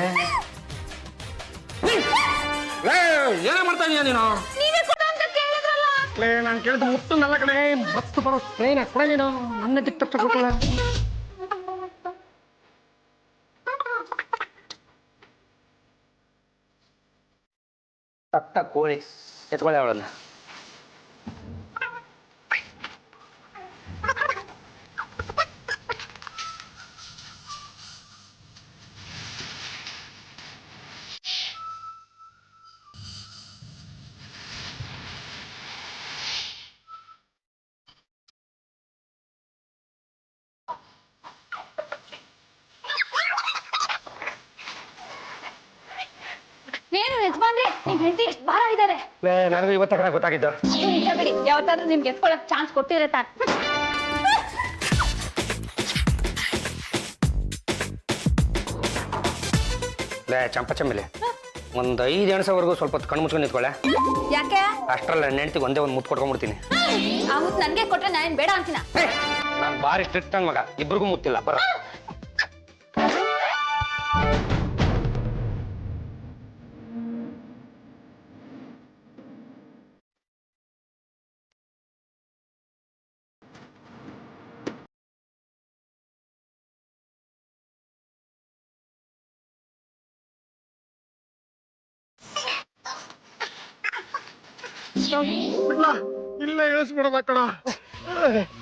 ಏನೇ ಮಾಡ್ತಾ ಇದೀಯ ನೀನು? ನಾನು ಕೇಳಿದ ಮುತ್ತು ನನ್ನ ಕಡೆ ಬಸ್ತು ಬರೋ ಟ್ರೈನ್ ಕೊಡೆ ನೀನು. ನನ್ನ ದಿಕ್ಕ ತಗೊಳ್ಳ ತಟ್ಟ ಕೋಳಿ ಎತ್ಕೊಳ್ಳಿ ಅವಳನ್ನ. ಏನು ಯಜಮಾನ್ರೆ, ನಿಮ್ ಹೆಂಡತಿ ಎಷ್ಟು ಭಾರ ಇದ್ದಾರೆ. ನನಗೂ ಇವತ್ತ ಗೊತ್ತಾಗಿದ್ದು. ನಿಜ ಬಿಡಿ, ಯಾವತ್ತಾದ್ರೂ ನಿಮ್ಗೆ ಎತ್ಕೊಳಕ್ ಚಾನ್ಸ್ ಕೊಟ್ಟಿದ್ರೆ ತಾನೆ. ಚಂಪಚಂಬಿಲೆ ಒಂದ್ 5 ಎಣಸವರೆಗೂ ಸ್ವಲ್ಪ ಹೊತ್ತು ಕಣ್ಣು ಮುಚ್ಕೊಂಡು ನಿಂತ್ಕೊಳ್ಳೆ. ಯಾಕೆ? ಅಷ್ಟ್ರಲ್ಲ ನೆಂಡ್ತಿಗೆ ಒಂದೇ ಒಂದು ಮುತ್ತು ಕೊಟ್ಕೊಂಡ್ಬಿಡ್ತೀನಿ. ಆ ಮುತ್ತು ನನ್ಗೆ ಕೊಟ್ರೆ ನಾನೇನ್ ಬೇಡ ಅಂತೀನ. ನಾನು ಭಾರಿ ಸ್ಟ್ರಿಕ್ಟ್ ಮಗ, ಇಬ್ರಿಗೂ ಮುತ್ತಿಲ್ಲ ಬರ. ಇಲ್ಲ ಇಳಿಸ್ಬಿಡೋದ ಕಣ.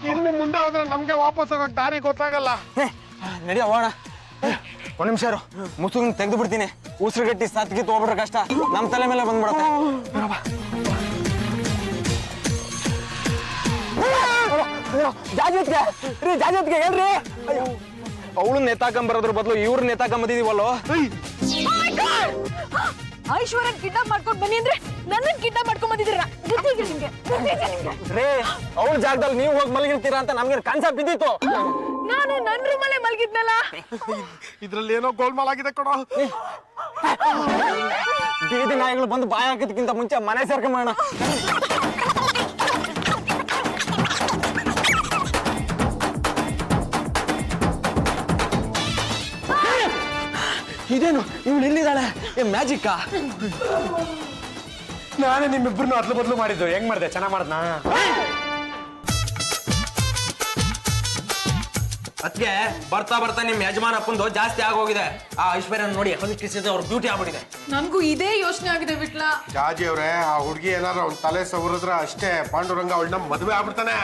ಇನ್ನು ಮುಂದೆ ಹೋದ್ರೆ ನಮ್ಗೆ ವಾಪಸ್ ಹೋಗಕ್ ದಾರಿ ಗೊತ್ತಾಗಲ್ಲ. ನಡಿ ಹೋಗೋಣ. ಒಂದ್ ನಿಮಿಷ ಇರು, ಮುಸುಗ್ ತೆಗೆದು ಬಿಡ್ತೀನಿ. ಉಸಿರುಗಟ್ಟಿ ಸತ್ಗಿ ತಗೋಬಿಟ್ರೆ ಕಷ್ಟ, ನಮ್ ತಲೆ ಮೇಲೆ ಬಂದ್ಬಿಡತ್ತೆ. ಜಾಜತ್ಗೆ ರೀ, ಜಾಜತ್ಗೆ ಹೇಳ್ರಿ. ಅವಳು ನೇತಾಕೊಂಬರೋದ್ರ ಬದಲು ಇವ್ರು ನೇತಾಕೊಂಬಂದಿದೀವಲ್ಲೋ. ಐಶ್ವರ್ಯ ಕಿಡ್ನಾಪ್ ಮಾಡ್ಕೊಂಡು ಬನ್ನಿ ಅಂದ್ರೆ ನನ್ನನ್ ಕಿಡ್ನಾಪ್ ಮಾಡ್ಕೊಂಡ್ ಬಂದಿದ್ದೀರಾ? ರೇ, ಅವಳ ಜಾಗದಲ್ಲಿ ನೀವು ಹೋಗಿ ಮಲಗಿರ್ತೀರಾ ಅಂತ ನಮ್ಗೆ ಕನ್ಸ ಬಿದ್ದಿತ್ತು. ನಾನು ನನ್ನ ರೂಮಲ್ಲೇ ಮಲಗಿದ್ನಲ್ಲ. ಇದ್ರಲ್ಲಿ ಏನೋ ಗೋಲ್ಮಾಲ್ ಆಗಿದೆ ಕಣ. ಬೀದಿ ನಾಯಿಗಳು ಬಂದು ಬಾಯಿ ಹಾಕೋದಕ್ಕಿಂತ ಮುಂಚೆ ಮನೆ ಸೇರ್ಕೊಂಬೋಣ. ಇದೇನು ಇವಳು ಇಲ್ಲಿದ್ದಾಳೆ? ಮ್ಯಾಜಿಕ್ಕಾ? ನಾನೇ ನಿಮ್ಮಿಬ್ಬರನ್ನು ಅದ್ಲು ಬದ್ಲು ಮಾಡಿದ್ದು. ಹೆಂಗ್ ಮಾಡಿದೆ? ಚೆನ್ನಾಗ್ ಮಾಡ್ದನಾ? ಅದಕ್ಕೆ ಬರ್ತಾ ಬರ್ತಾ ನಿಮ್ ಯಜಮಾನ ಅಪ್ಪಂದು ಜಾಸ್ತಿ ಆಗೋಗಿದೆ. ಆ ಐಶ್ವರ್ಯ ನೋಡಿ ಹಲ್ಕಿಸಿದ ಅವ್ರ ಬ್ಯೂಟಿ ಆಗ್ಬಿಟ್ಟಿದೆ. ನನ್ಗೂ ಇದೇ ಯೋಚನೆ ಆಗಿದೆ ವಿಟ್ಲ. ಜಾಜಿ ಅವ್ರೆ, ಆ ಹುಡುಗಿ ಏನಾರ ಅವ್ನ ತಲೆ ಸವರಿದ್ರ ಅಷ್ಟೇ ಪಾಂಡುರಂಗ ಅವಳನ್ನ ಮದುವೆ ಆಗ್ಬಿಡ್ತಾನೆ.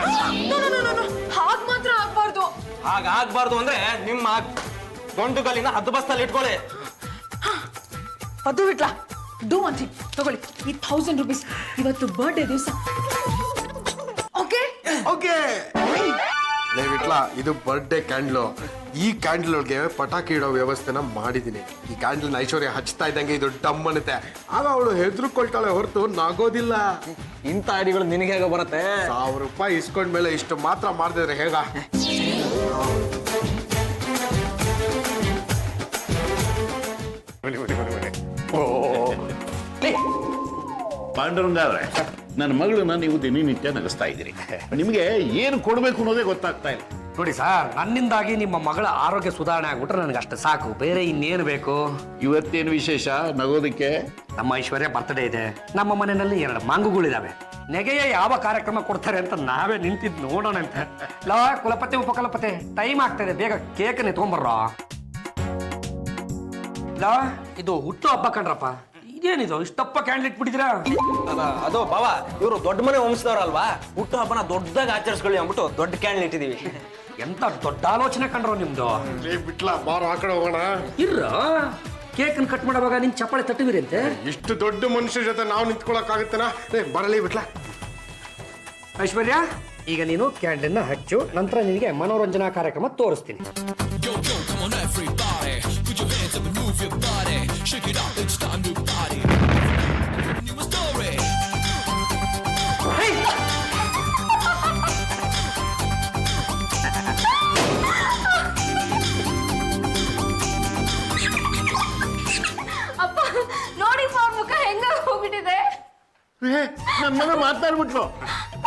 ಹಾಗ್ ಮಾತ್ರ ಆಗ್ಬಾರ್ದು. ಹಾಗಾಗ್ಬಾರ್ದು ಅಂದ್ರೆ ನಿಮ್ಮ ಗಂಡು ಗಲ್ಲಿನ 10 ಬಸ್ತಲ್ಲಿ ಇಟ್ಕೊಳ್ಳಿ. ಅದು ವಿಟ್ಲ, ಡೂ ಒನ್ ಥಿಂಗ್, ತಗೊಳ್ಳಿ ಈ 1000 ರೂಪೀಸ್. ಇವತ್ತು ಬರ್ಡೇ ದಿವಸ. Okay okay. ದಯವಿಟ್ಲ, ಇದು ಬರ್ಡೇ ಕ್ಯಾಂಡ್ಲು. ಈ ಕ್ಯಾಂಡಲ್ ಒಳಗೆ ಪಟಾಕಿ ಇಡೋ ವ್ಯವಸ್ಥೆನ ಮಾಡಿದೀನಿ. ಈ ಕ್ಯಾಂಡಲ್ ಐಶ್ವರ್ಯ ಹಚ್ತಾ ಇದ್ದಂಗೆ ಇದು ಡಮ್ ಅನ್ನುತ್ತೆ. ಆಗ ಅವಳು ಹೆದರ್ಕೊಳ್ತಾಳೆ ಹೊರತು ನಾಗೋದಿಲ್ಲ. ಇಂಥ ಐಡಿಗಳು ನಿನಗೆ ಹೇಗೆ ಬರುತ್ತೆ? 1000 ರೂಪಾಯಿ ಇಸ್ಕೊಂಡ್ಮೇಲೆ ಇಷ್ಟು ಮಾತ್ರ ಮಾಡಿದ್ರೆ ಹೇಗ? ಪಾಂಡುರಂಗ ಅವ್ರೆ, ನನ್ನ ಮಗಳನ್ನ ನೀವು ದಿನನಿತ್ಯ ನಗಿಸ್ತಾ ಇದ್ದೀರಿ. ನಿಮಗೆ ಏನು ಕೊಡಬೇಕು ಅನ್ನೋದೇ ಗೊತ್ತಾಗ್ತಾ ಇಲ್ಲ. ನೋಡಿ ಸರ್, ನನ್ನಿಂದಾಗಿ ನಿಮ್ಮ ಮಗಳ ಆರೋಗ್ಯ ಸುಧಾರಣೆ ಆಗ್ಬಿಟ್ರೆ ನನಗೆ ಅಷ್ಟು ಸಾಕು. ಬೇರೆ ಇನ್ನೇನು ಬೇಕು? ಇವತ್ತೇನು ವಿಶೇಷ ನಗೋದಕ್ಕೆ? ನಮ್ಮ ಐಶ್ವರ್ಯ ಬರ್ತಡೇ ಇದೆ. ನಮ್ಮ ಮನೆಯಲ್ಲಿ 2 ಮಾಂಗುಗಳಿದಾವೆ. ನೆಗೆಯ ಯಾವ ಕಾರ್ಯಕ್ರಮ ಕೊಡ್ತಾರೆ ಅಂತ ನಾವೇ ನಿಂತಿದ್ದು ನೋಡೋಣ ಅಂತ. ಲಾ ಕುಲಪತಿ ಉಪಕುಲಪತಿ, ಟೈಮ್ ಆಗ್ತಾಯಿದೆ, ಬೇಗ ಕೇಕ್ ಎತ್ಕೊಂಡ್ಬರ್ರೋ. ಲಾ ಇದು ಹುಟ್ಟು ಹಬ್ಬ ಕಣ್ರಪ್ಪ. ಇದೇನಿದು ಇಷ್ಟಪ್ಪ ಕ್ಯಾಂಡಲ್ ಇಟ್ಬಿಟ್ಟಿದ್ದೀರಾ? ಅದು ಬಾವ, ಇವರು ದೊಡ್ಡ ಮನೆ ವಂಶದವ್ರಲ್ವಾ, ಹುಟ್ಟು ಹಬ್ಬನ ದೊಡ್ಡದಾಗಿ ಆಚರಿಸ್ಕೊಳ್ಳಿ ಅಂದ್ಬಿಟ್ಟು ದೊಡ್ಡ ಕ್ಯಾಂಡಲ್ ಇಟ್ಟಿದೀವಿ. ಎಂತ ದೊಡ್ಡ ಆಲೋಚನೆ ಕಂಡ್ರು ನಿಮ್ದು. ಬಿಟ್ಲ, ಬಾರ ಆ ಕಡೆ ಹೋಗೋಣ. ಇರ್ರ ಕೇಕ್ ಕಟ್ ಮಾಡುವಾಗ ನಿನ್ ಚಪ್ಪಾಳೆ ತಟ್ಟಿವಿರಿ ಅಂತೆ. ಇಷ್ಟು ದೊಡ್ಡ ಮನುಷ್ಯ ಜೊತೆ ನಾವು ನಿಂತ್ಕೊಳಕ್ ಆಗುತ್ತೇನಾ? ಬರಲಿ ಬಿಟ್ಲ. ಐಶ್ವರ್ಯ, ಈಗ ನೀನು ಕ್ಯಾಂಡಲ್ನ ಹಚ್ಚು, ನಂತರ ನಿನಗೆ ಮನೋರಂಜನಾ ಕಾರ್ಯಕ್ರಮ ತೋರಿಸ್ತೀನಿ. ಅಪ್ಪ ನೋಡಿ ಅವ್ರ ಮುಖ ಹೆಂಗ ಹೋಗ್ಬಿಟ್ಟಿದೆ. ನನ್ನ ಮಗ ಮಾತಾಡ್ಬಿಟ್ರು.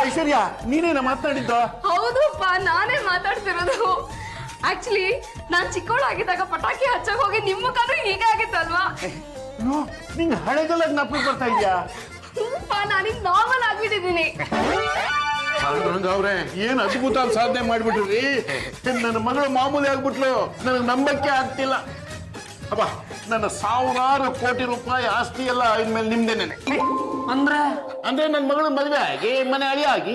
ಐಶ್ವರ್ಯ ನೀನೇನ ಮಾತಾಡಿದ್ದು? ಹೌದಪ್ಪ, ನಾನೇ ಮಾತಾಡ್ತಿರೋದು. ಆಕ್ಚುಲಿ ನಾನ್ ಚಿಕ್ಕವಳಾಗಿದ್ದಾಗ ಪಟಾಕಿ ಹಚ್ಚಕ್ ಹೋಗಿ ನಿಮ್ ಮುಖಾನು ಹೀಗೆ ಆಗಿತ್ತಲ್ವಾ? ನಿಂಗೆ ಹಳೆದೆಲ್ಲ ಜ್ಞಾಪಕ ಬರ್ತಾ ಇದೆಯಾ? ನಾನೀಗ ನಾರ್ಮಲ್ ಆಗ್ಬಿಟ್ಟಿದ್ದೀನಿ. ಅವ್ರೆ ಏನ್ ಅದ್ಭುತ ಸಾಧನೆ ಮಾಡ್ಬಿಟ್ರಿ. ನನ್ನ ಮಗಳು ಮಾಮೂಲಿ ಆಗ್ಬಿಟ್ಲು. ನನಗೆ ನಂಬಕ್ಕೆ ಆಗ್ತಿಲ್ಲ. ಅಬ್ಬಾ, ನನ್ನ 1000 ಕೋಟಿ ರೂಪಾಯಿ ಆಸ್ತಿ ಎಲ್ಲ ಇನ್ಮೇಲೆ ನಿಮ್ದೇನೆ. ಅಂದ್ರೆ ಅಂದ್ರೆ ನನ್ನ ಮಗಳು ಮದುವೆ ಆಗಿ ಮನೆ ಅಳಿ ಆಗಿ